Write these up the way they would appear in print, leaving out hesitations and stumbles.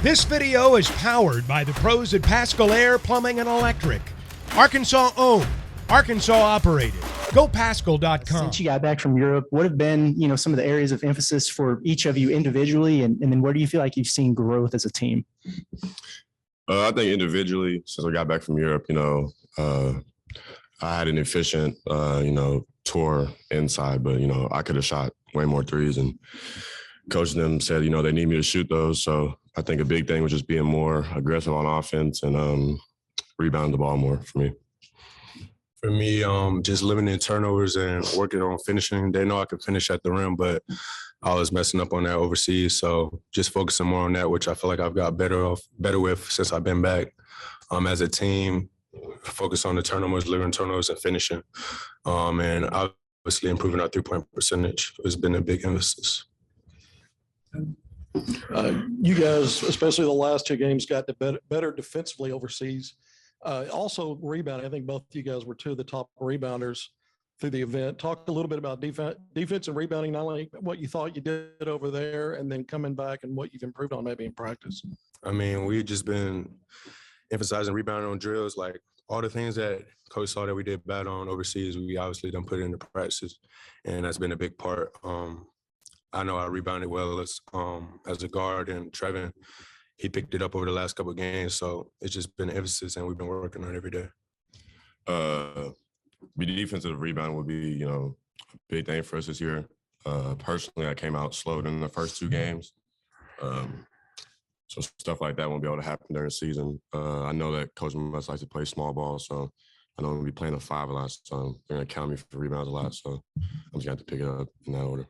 This video is powered by the pros at Pascal Air Plumbing and Electric. Arkansas owned, Arkansas operated. GoPascal.com. Since you got back from Europe, what have been, some of the areas of emphasis for each of you individually, and then where do you feel like you've seen growth as a team? I think individually, since I got back from Europe, I had an efficient, tour inside, but, I could have shot way more threes, and coach them said, they need me to shoot those. So I think a big thing was just being more aggressive on offense and rebound the ball more for me. For me, just limiting turnovers and working on finishing. They know I can finish at the rim, but I was messing up on that overseas. So just focusing more on that, which I feel like I've got better with since I've been back. As a team, focus on the turnovers, limiting turnovers, and finishing. And obviously improving our three-point percentage has been a big emphasis. You guys, especially the last two games, got better defensively overseas. Also rebounding. I think both of you guys were two of the top rebounders through the event. Talk a little bit about defense and rebounding, not only what you thought you did over there and then coming back and what you've improved on maybe in practice. We've just been emphasizing rebounding on drills, like all the things that coach saw that we did bad on overseas, we obviously done put it into practices, and that's been a big part. I know I rebounded well as a guard, and Trevon, he picked it up over the last couple of games. So it's just been an emphasis, and we've been working on it every day. The defensive rebound would be, a big thing for us this year. Personally, I came out slow in the first two games. So stuff like that won't be able to happen during the season. I know that Coach must like to play small ball, so I know I'm going to be playing a 5 a lot, so they're going to count me for rebounds a lot. So I'm just going to have to pick it up in that order.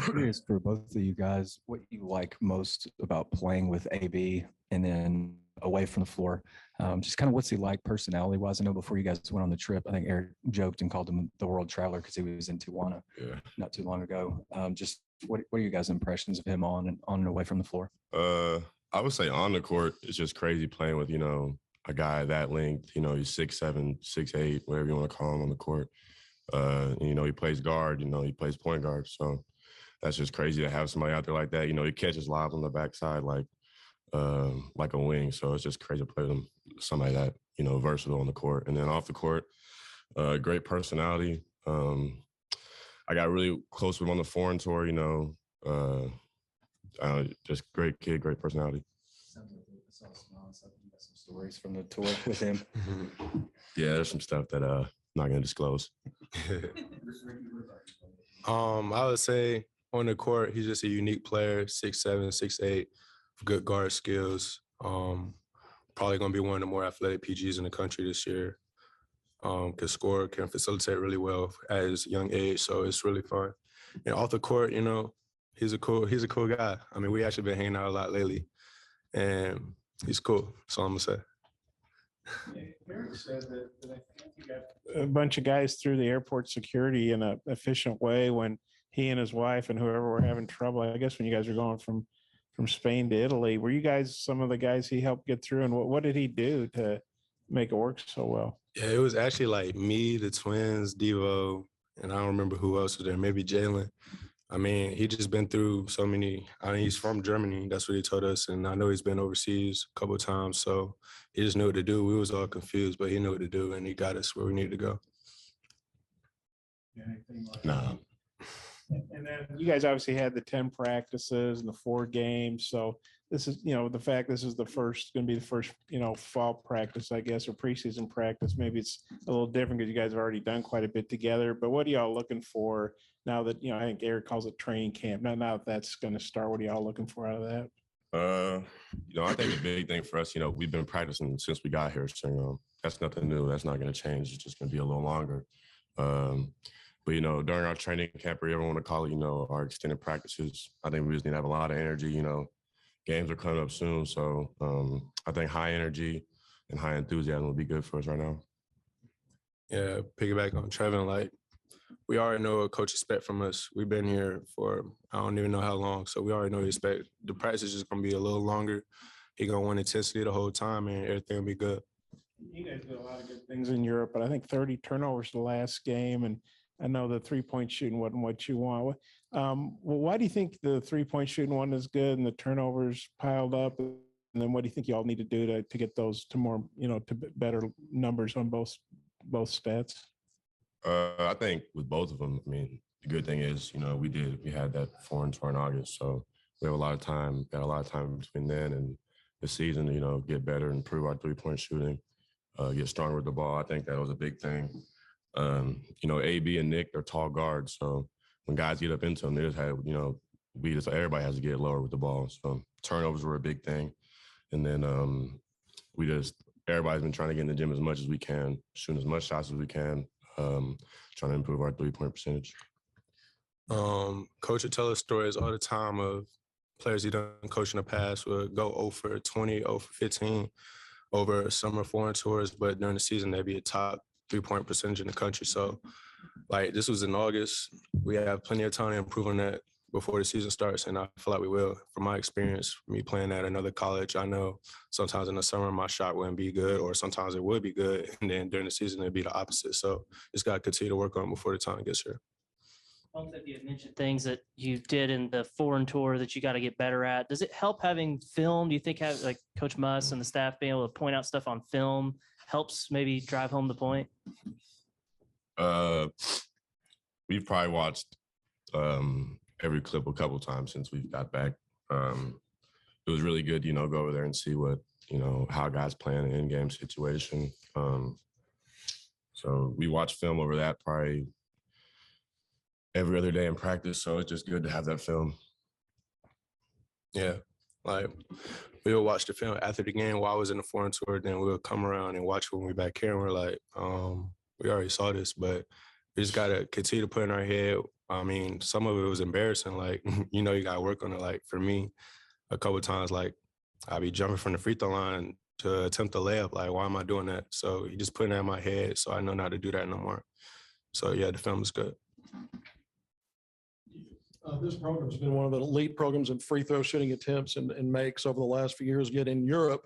Curious for both of you guys, what you like most about playing with AB and then away from the floor. Just kind of what's he like personality-wise? I know before you guys went on the trip, I think Eric joked and called him the world traveler because he was in Tijuana not too long ago. Just what are you guys' impressions of him on and away from the floor? I would say on the court, it's just crazy playing with, a guy that length. He's 6'7", 6'8", whatever you want to call him on the court. He plays guard, he plays point guard. So that's just crazy to have somebody out there like that. He catches lobs on the backside like a wing. So it's just crazy to play with him, somebody that, versatile on the court. And then off the court, great personality. I got really close with him on the foreign tour, just great kid, great personality. Sounds like you got some stories from the tour with him. Yeah, there's some stuff that I'm not going to disclose. I would say on the court, he's just a unique player, 6'7", 6'8", good guard skills. Probably going to be one of the more athletic PGs in the country this year. Can score, can facilitate really well at his young age, so it's really fun. And off the court, he's a cool guy. We actually been hanging out a lot lately, and he's cool. That's all I'm gonna say. Eric said that I think you got a bunch of guys through the airport security in an efficient way when he and his wife and whoever were having trouble. I guess when you guys were going from Spain to Italy, were you guys some of the guys he helped get through, and what did he do to make it work so well? Yeah, it was actually like me, the twins, Devo, and I don't remember who else was there. Maybe Jalen. He just been through so many. He's from Germany. That's what he told us. And I know he's been overseas a couple of times. So he just knew what to do. We was all confused, but he knew what to do, and he got us where we needed to go. No. And then you guys obviously had the 10 practices and the 4 games. So this is, the fact this is going to be the first, fall practice, I guess, or preseason practice. Maybe it's a little different because you guys have already done quite a bit together. But what are y'all looking for now that, I think Eric calls it training camp. Now that that's going to start, what are y'all looking for out of that? I think the big thing for us, we've been practicing since we got here. So, that's nothing new. That's not going to change. It's just going to be a little longer. But, during our training camp, or everyone want to call it, our extended practices, I think we just need to have a lot of energy. Games are coming up soon. So I think high energy and high enthusiasm will be good for us right now. Yeah, piggyback on Trevon, we already know what coach expect from us. We've been here for I don't even know how long, so we already know what he expect. The practice is just going to be a little longer. He's going to want intensity the whole time, and everything will be good. You guys did a lot of good things in Europe, but I think 30 turnovers the last game, and I know the 3-point shooting wasn't what you want. Well, why do you think the 3-point shooting one is good and the turnovers piled up? And then what do you think y'all need to do to get those to more, to better numbers on both stats? I think with both of them, I mean, the good thing is, we had that foreign tour in August, so we have a lot of time, got a lot of time between then and the season to, get better, improve our 3-point shooting, get stronger with the ball. I think that was a big thing. AB and Nick, they're tall guards, so when guys get up into them, they just had, everybody has to get lower with the ball. So turnovers were a big thing. And then everybody's been trying to get in the gym as much as we can, shooting as much shots as we can, trying to improve our 3-point percentage. Coach would tell us stories all the time of players he done coach in the past would go 0 for 20, 0 for 15 over summer foreign tours, but during the season, they'd be a top 3-point percentage in the country. So, this was in August. We have plenty of time to improve on that before the season starts, and I feel like we will. From my experience, me playing at another college, I know sometimes in the summer my shot wouldn't be good, or sometimes it would be good, and then during the season it'd be the opposite. So just got to continue to work on it before the time gets here. Both of you have mentioned things that you did in the foreign tour that you got to get better at. Does it help having film? Do you think like Coach Muss and the staff being able to point out stuff on film helps maybe drive home the point? We've probably watched every clip a couple times since we got back. It was really good, go over there and see what, how guys play in an in-game situation. So we watch film over that probably every other day in practice. So it's just good to have that film. Yeah. We would watch the film after the game while I was in the foreign tour. Then we would come around and watch when we back here. And we're like, we already saw this, but we just got to continue to put in our head. I mean, some of it was embarrassing. You got to work on it. For me, a couple of times, I'd be jumping from the free throw line to attempt a layup. Why am I doing that? So he just putting that in my head so I know not to do that no more. So, yeah, the film is good. This program's been one of the elite programs in free throw shooting attempts and makes over the last few years. Yet in Europe,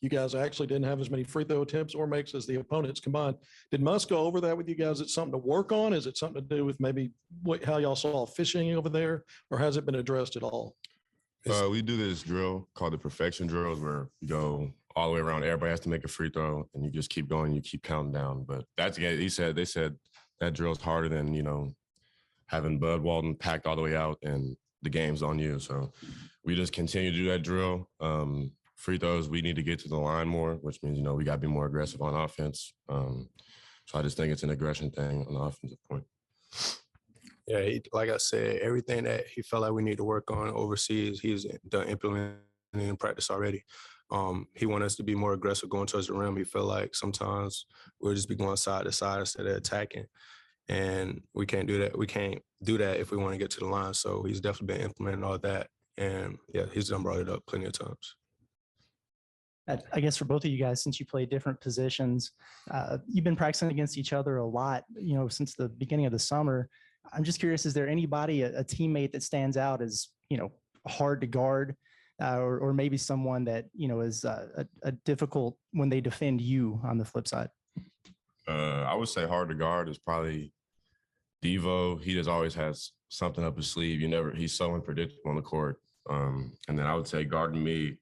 you guys actually didn't have as many free throw attempts or makes as the opponents combined. Did Muss go over that with you guys? Is it something to work on? Is it something to do with maybe how y'all saw fishing over there, or has it been addressed at all? We do this drill called the perfection drills where you go all the way around. Everybody has to make a free throw, and you just keep going. You keep counting down. But they said that drill is harder than having Bud Walton packed all the way out, and the game's on you. So we just continue to do that drill. Free throws, we need to get to the line more, which means, we got to be more aggressive on offense. So I just think it's an aggression thing on the offensive point. Yeah, like I said, everything that he felt like we need to work on overseas, he's done implementing in practice already. He wants us to be more aggressive going towards the rim. He felt like sometimes we'll just be going side to side instead of attacking. And we can't do that. We can't do that if we want to get to the line. So he's definitely been implementing all that. And, yeah, he's done brought it up plenty of times. I guess for both of you guys, since you play different positions, you've been practicing against each other a lot, since the beginning of the summer. I'm just curious, is there anybody, a teammate that stands out as, hard to guard, or maybe someone that, is a difficult when they defend you on the flip side? I would say hard to guard is probably Devo. He just always has something up his sleeve. He's so unpredictable on the court. And then I would say guarding me,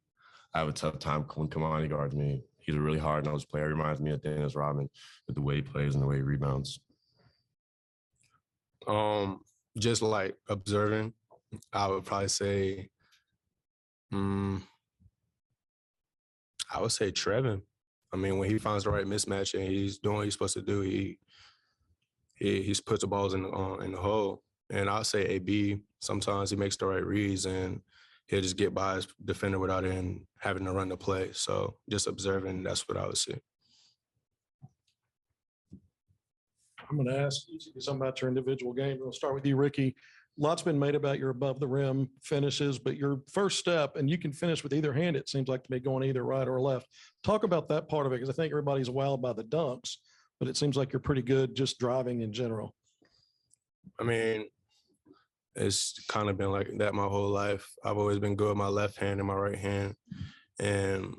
I have a tough time when Kamani guards me. He's a really hard-nosed player. He reminds me of Dennis Rodman with the way he plays and the way he rebounds. Just observing, I would probably say, I would say Trevon. I mean, when he finds the right mismatch and he's doing what he's supposed to do, he puts the balls in the hole. And I'll say AB. Sometimes he makes the right reads and he'll just get by his defender without even having to run the play. So just observing, that's what I would say. I'm going to ask you something about your individual game. We'll start with you, Ricky. Lots been made about your above the rim finishes, but your first step, and you can finish with either hand, it seems like to me, going either right or left. Talk about that part of it, because I think everybody's wowed by the dunks, but it seems like you're pretty good just driving in general. I mean, it's kind of been like that my whole life. I've always been good with my left hand and my right hand. And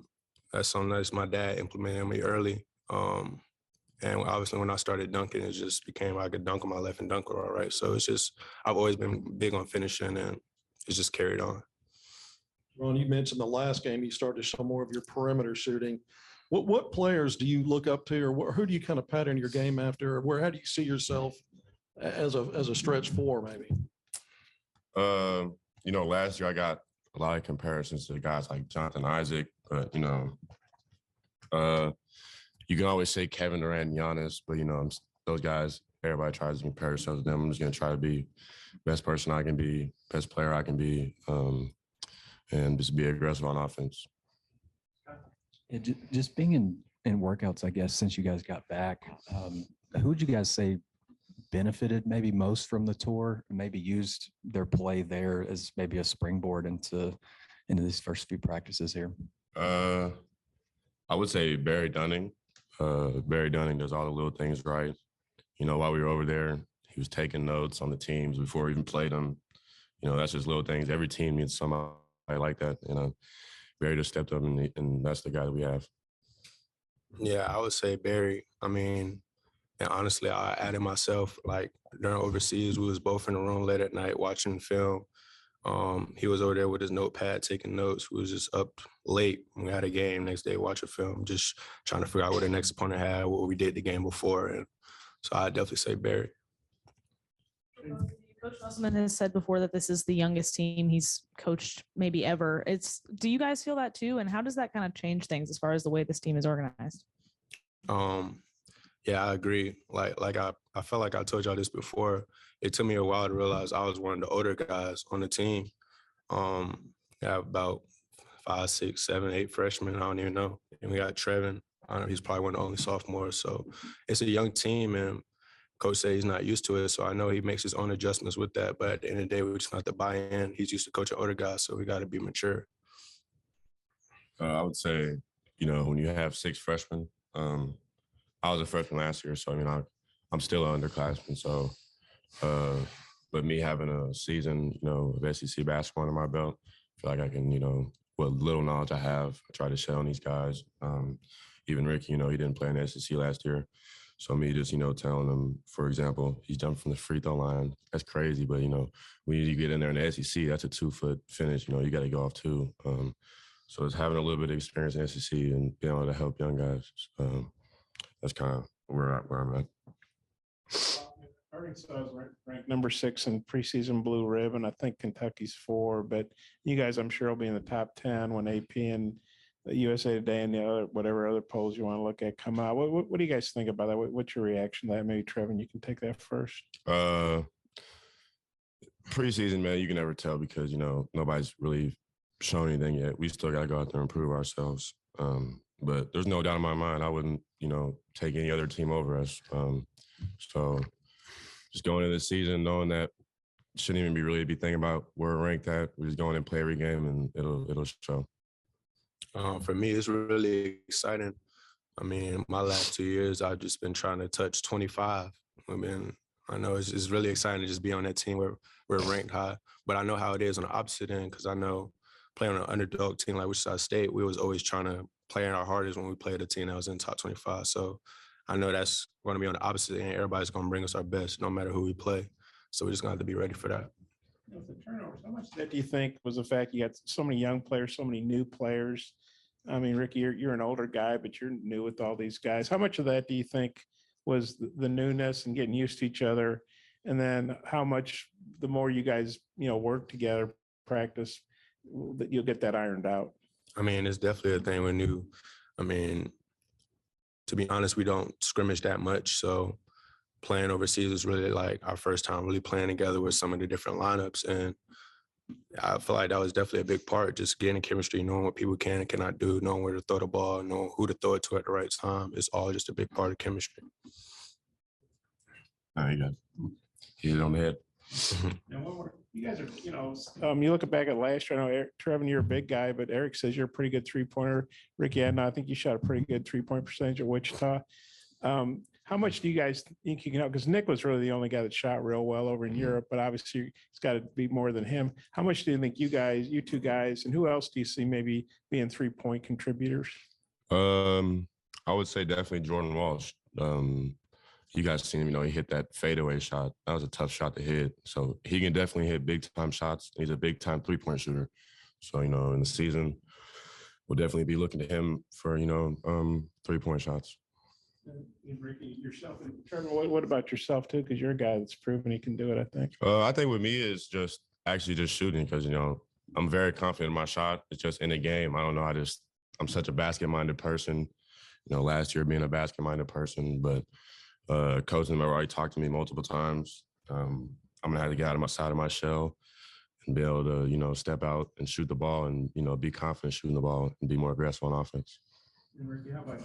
that's something that my dad implemented on me early. And obviously, when I started dunking, it just became I could dunk on my left and dunk on my right. So it's just I've always been big on finishing, and it's just carried on. Ron, you mentioned the last game you started to show more of your perimeter shooting. What players do you look up to, or who do you kind of pattern your game after, or how do you see yourself as a stretch four, maybe? Last year I got a lot of comparisons to guys like Jonathan Isaac, but you can always say Kevin Durant and Giannis, but those guys, everybody tries to compare themselves to them. I'm just gonna try to be best person I can be, best player I can be, and just be aggressive on offense. Just being in workouts, I guess, since you guys got back, who would you guys say benefited maybe most from the tour, and maybe used their play there as maybe a springboard into these first few practices here? I would say Barry Dunning. Barry Dunning does all the little things right. While we were over there, he was taking notes on the teams before we even played them. That's just little things. Every team needs somebody like that. Barry just stepped up, and that's the guy that we have. Yeah, I would say Barry. I mean, and honestly, I added myself. Like during overseas, we was both in the room late at night watching film. He was over there with his notepad taking notes. We was just up late when we had a game next day watching film, just trying to figure out what the next opponent had, what we did the game before. And so I'd definitely say Barry. Coach Musselman has said before that this is the youngest team he's coached maybe ever. Do you guys feel that too? And how does that kind of change things as far as the way this team is organized? Yeah, I agree. Like I felt like I told y'all this before. It took me a while to realize I was one of the older guys on the team. Yeah, about 5, 6, 7, 8 freshmen. I don't even know. And we got Trevon. I don't know. He's probably one of the only sophomores. So it's a young team, and Coach said he's not used to it. So I know he makes his own adjustments with that. But at the end of the day, we just got to buy in. He's used to coaching older guys, so we got to be mature. I would say, when you have 6 freshmen, I was a freshman last year, so I'm still an underclassman. So, but me having a season, of SEC basketball under my belt, I feel like I can, what little knowledge I have, I try to share on these guys. Even Ricky, he didn't play in the SEC last year. So me just, telling him, for example, he's jumped from the free throw line. That's crazy, but, when you get in there in the SEC, that's a 2-foot finish. You got to go off 2. So it's having a little bit of experience in SEC and being able to help young guys. That's kind of where I'm at. Arkansas is ranked number 6 in preseason blue ribbon. I think Kentucky's 4, but you guys, I'm sure, will be in the top 10 when AP and USA Today and the other whatever other polls you want to look at come out. What do you guys think about that? What's your reaction to that? Maybe Trevon, you can take that first. Preseason, man, you can never tell because nobody's really shown anything yet. We still got to go out there and prove ourselves. But there's no doubt in my mind I wouldn't take any other team over us. So just going into the season knowing that shouldn't even really be thinking about where we're ranked at. We just go in and play every game and it'll show. For me, it's really exciting. I mean, my last 2 years, I've just been trying to touch 25. I know it's really exciting to just be on that team where we're ranked high. But I know how it is on the opposite end because I know playing on an underdog team like Wichita State, we was always trying to play our hardest when we played a team that was in top 25. So I know that's going to be on the opposite end. Everybody's going to bring us our best no matter who we play. So we just going to have to be ready for that. With the turnovers, how much of that do you think was the fact you got so many young players, so many new players? I mean, Ricky, you're an older guy, but you're new with all these guys. How much of that do you think was the newness and getting used to each other? And then how much the more you guys, work together, practice, that you'll get that ironed out? I mean, it's definitely a thing we're new. I mean, to be honest, we don't scrimmage that much. So playing overseas was really like our first time really playing together with some of the different lineups. And I feel like that was definitely a big part, just getting chemistry, knowing what people can and cannot do, knowing where to throw the ball, knowing who to throw it to at the right time. It's all just a big part of chemistry. You got hit it on the head. You guys are, you look back at last year, I know, Trevon, you're a big guy, but Eric says you're a pretty good three-pointer. Ricky, I think you shot a pretty good three-point percentage at Wichita. How much do you guys think you can help? Because Nick was really the only guy that shot real well over in Europe, but obviously it's got to be more than him. How much do you think you two guys, and who else do you see maybe being three-point contributors? I would say definitely Jordan Walsh. You guys seen him, you know, he hit that fadeaway shot. That was a tough shot to hit. So he can definitely hit big-time shots. He's a big-time three-point shooter. So, you know, in the season, we'll definitely be looking to him for, you know, three-point shots. And Ricky, yourself, and Trevor, what about yourself too? Because you're a guy that's proven he can do it, I think. I think with me is just actually just shooting because, you know, I'm very confident in my shot. It's just in the game. I don't know. I'm such a basket-minded person. You know, last year being a basket-minded person, but coach and already talked to me multiple times. I'm gonna have to get out of my side of my shell and be able to, you know, step out and shoot the ball and, you know, be confident shooting the ball and be more aggressive on offense. And Ricky, how about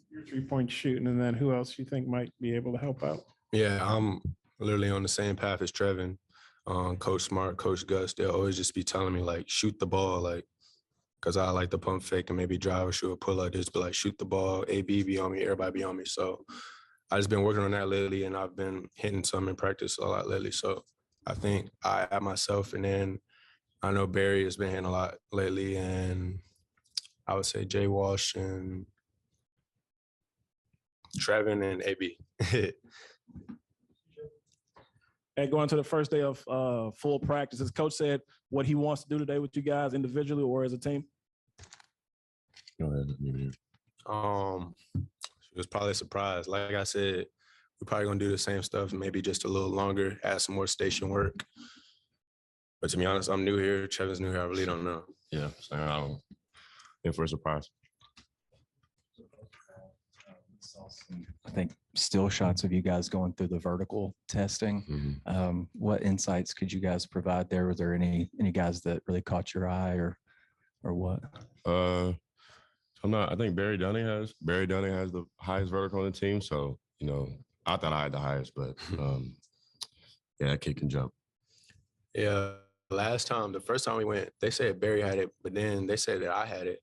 your three-point shooting, and then who else you think might be able to help out? Yeah, I'm literally on the same path as Trevon. Coach Smart, Coach Gus, they'll always just be telling me, like, shoot the ball, like, because I like to pump fake and maybe drive or shoot a pull up. Just be like, shoot the ball, AB be on me, everybody be on me. So I just been working on that lately, and I've been hitting some in practice a lot lately. So I think I at myself, and then I know Barry has been hitting a lot lately, and I would say Jay Walsh and Trevon and AB. And going to the first day of full practice, as coach said, what he wants to do today with you guys individually or as a team? Go ahead. It was probably a surprise. Like I said, we're probably gonna do the same stuff, maybe just a little longer, add some more station work. But to be honest, I'm new here. Trevon's new here. I really don't know. Yeah, so in for a surprise. I think still shots of you guys going through the vertical testing. Mm-hmm. What insights could you guys provide there? Were there any guys that really caught your eye or what? I think Barry Dunning has the highest vertical on the team. So, you know, I thought I had the highest, but yeah, that kid can jump. Yeah, the first time we went, they said Barry had it, but then they said that I had it.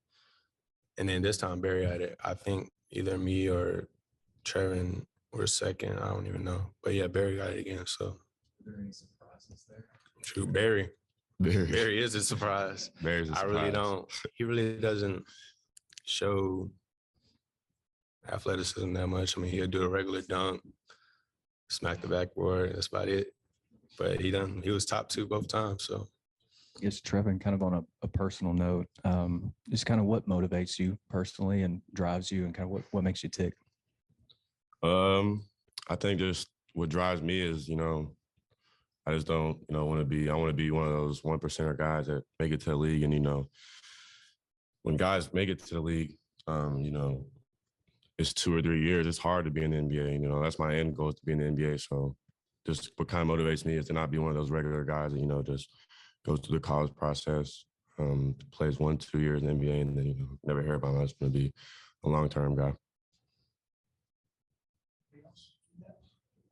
And then this time Barry had it. I think either me or Trevon were second. I don't even know. But yeah, Barry got it again. So. Are there any surprises there? True, Barry. Barry is a surprise. Barry's a surprise. I really don't. He really doesn't show athleticism that much. I mean, he'll do a regular dunk, smack the backboard. That's about it. But he was top two both times. So. Yes, Trevon, kind of on a personal note, just kind of what motivates you personally and drives you and kind of what makes you tick? I think just what drives me is, you know, I just don't, you know, want to be one of those 1%er guys that make it to the league. And, you know, when guys make it to the league, you know, it's 2 or 3 years. It's hard to be in the NBA. You know, that's my end goal, is to be in the NBA. So just what kind of motivates me is to not be one of those regular guys that, you know, just goes through the college process, plays 1-2 years in the NBA, and then, you know, never hear about him. That's going to be a long-term guy.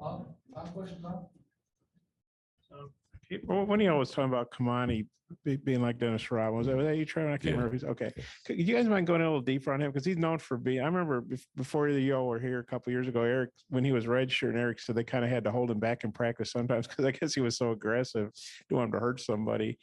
Final question, Bob? When you always talking about Kamani being like Dennis Rodman, was that you, Trevor? I can't remember. If he's okay. Could you guys mind going a little deeper on him, because he's known for being. I remember before you all were here a couple of years ago, Eric, when he was redshirt, and Eric said they kind of had to hold him back in practice sometimes because I guess he was so aggressive, didn't want him to hurt somebody.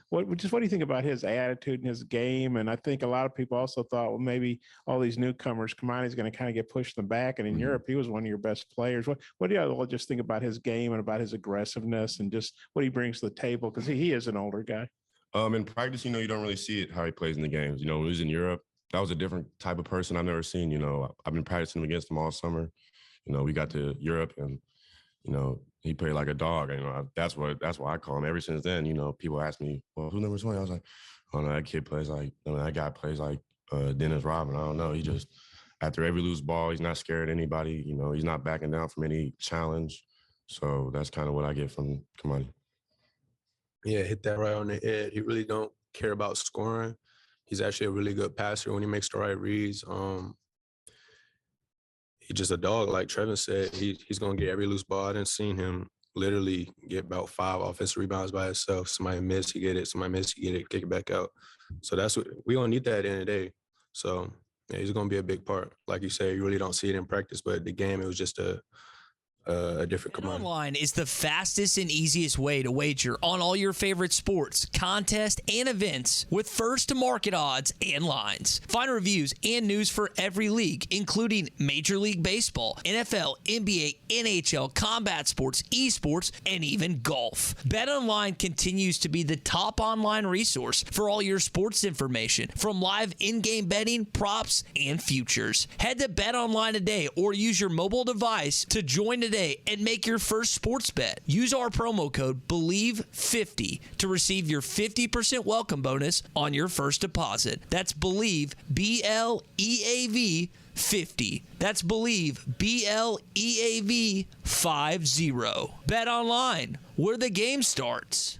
What do you think about his attitude and his game? And I think a lot of people also thought, well, maybe all these newcomers, Kamani's going to kind of get pushed in the back. And in Europe, he was one of your best players. What do you all just think about his game and about his aggressiveness and just what he brings to the table? Because he is an older guy. In practice, you know, you don't really see it how he plays in the games. You know, when he was in Europe, that was a different type of person I've never seen. You know, I've been practicing against him all summer. You know, we got to Europe and, you know, he played like a dog. You know, that's why I call him. Ever since then, you know, people ask me, well, who's number 20? I was like, oh no, that kid plays like, I mean, that guy plays like Dennis Rodman. I don't know. He just, after every loose ball, he's not scared of anybody. You know, he's not backing down from any challenge. So that's kind of what I get from Kamani. Yeah, hit that right on the head. He really don't care about scoring. He's actually a really good passer when he makes the right reads. He's just a dog, like Trevon said. He's gonna get every loose ball. I didn't seen him literally get about 5 offensive rebounds by himself. Somebody miss, he get it. Somebody miss, he get it, kick it back out. So that's what we gonna need that at the end of the day. So yeah, he's gonna be a big part. Like you say, you really don't see it in practice, but the game, it was just a a different commodity. Online is the fastest and easiest way to wager on all your favorite sports, contests, and events with first-to-market odds and lines. Find reviews and news for every league, including Major League Baseball, NFL, NBA, NHL, combat sports, esports, and even golf. BetOnline continues to be the top online resource for all your sports information, from live in-game betting, props, and futures. Head to BetOnline today or use your mobile device to join today and make your first sports bet. Use our promo code BELIEVE50 to receive your 50% welcome bonus on your first deposit. That's BELIEVE, BLEAV 50. That's BELIEVE, BLEAV 50. Bet online, where the game starts.